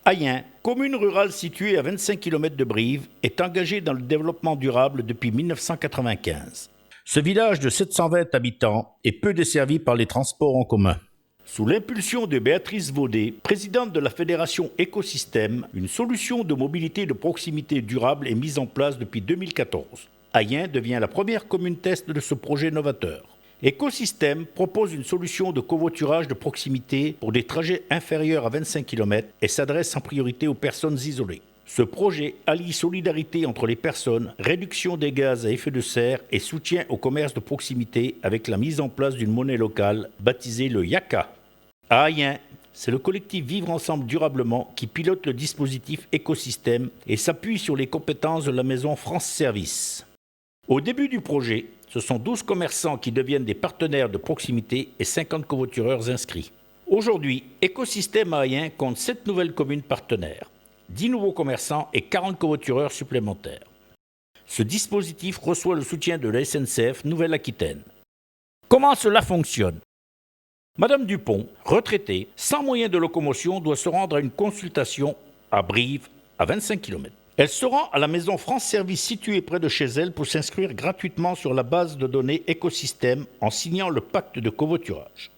Ayen, commune rurale située à 25 km de Brive, est engagée dans le développement durable depuis 1995. Ce village de 720 habitants est peu desservi par les transports en commun. Sous l'impulsion de Béatrice Vaudet, présidente de la fédération Écosystème, une solution de mobilité de proximité durable est mise en place depuis 2014. Ayen devient la première commune test de ce projet novateur. Écosystème propose une solution de covoiturage de proximité pour des trajets inférieurs à 25 km et s'adresse en priorité aux personnes isolées. Ce projet allie solidarité entre les personnes, réduction des gaz à effet de serre et soutien au commerce de proximité avec la mise en place d'une monnaie locale baptisée le Yaka. À Ayen, c'est le collectif Vivre Ensemble Durablement qui pilote le dispositif Écosystème et s'appuie sur les compétences de la maison France Service. Au début du projet, ce sont 12 commerçants qui deviennent des partenaires de proximité et 50 covoitureurs inscrits. Aujourd'hui, Écosystème à Ayen compte 7 nouvelles communes partenaires, 10 nouveaux commerçants et 40 covoitureurs supplémentaires. Ce dispositif reçoit le soutien de la SNCF Nouvelle-Aquitaine. Comment cela fonctionne ? Madame Dupont, retraitée, sans moyen de locomotion, doit se rendre à une consultation à Brive, à 25 km. Elle se rend à la maison France Service située près de chez elle pour s'inscrire gratuitement sur la base de données Écosystème en signant le pacte de covoiturage.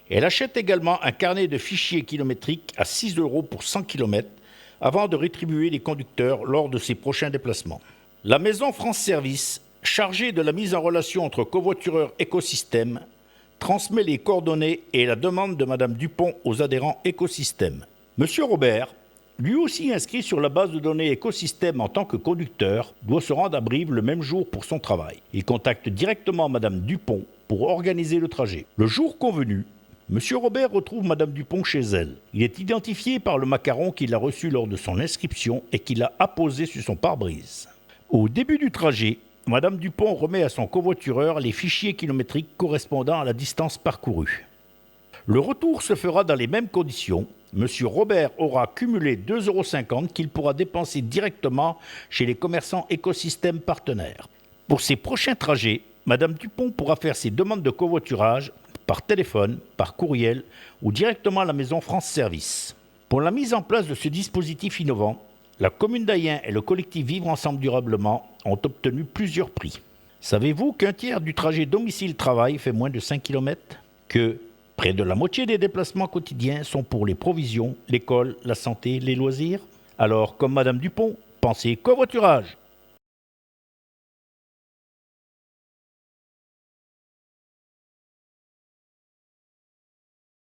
Elle achète également un carnet de fichiers kilométriques à 6 € pour 100 km avant de rétribuer les conducteurs lors de ses prochains déplacements. La maison France Service, chargée de la mise en relation entre covoitureurs Écosystème, transmet les coordonnées et la demande de Madame Dupont aux adhérents Écosystème. Monsieur Robert, lui aussi inscrit sur la base de données Écosystème en tant que conducteur, doit se rendre à Brive le même jour pour son travail. Il contacte directement Madame Dupont pour organiser le trajet. Le jour convenu, Monsieur Robert retrouve Madame Dupont chez elle. Il est identifié par le macaron qu'il a reçu lors de son inscription et qu'il a apposé sur son pare-brise. Au début du trajet, Madame Dupont remet à son covoitureur les fichiers kilométriques correspondant à la distance parcourue. Le retour se fera dans les mêmes conditions. Monsieur Robert aura cumulé 2,50 € qu'il pourra dépenser directement chez les commerçants Écosystème partenaires. Pour ses prochains trajets, Madame Dupont pourra faire ses demandes de covoiturage par téléphone, par courriel ou directement à la maison France Service. Pour la mise en place de ce dispositif innovant, la commune d'Ayen et le collectif Vivre Ensemble Durablement ont obtenu plusieurs prix. Savez-vous qu'un tiers du trajet domicile-travail fait moins de 5 km ? Que près de la moitié des déplacements quotidiens sont pour les provisions, l'école, la santé, les loisirs ? Alors, comme Madame Dupont, pensez covoiturage.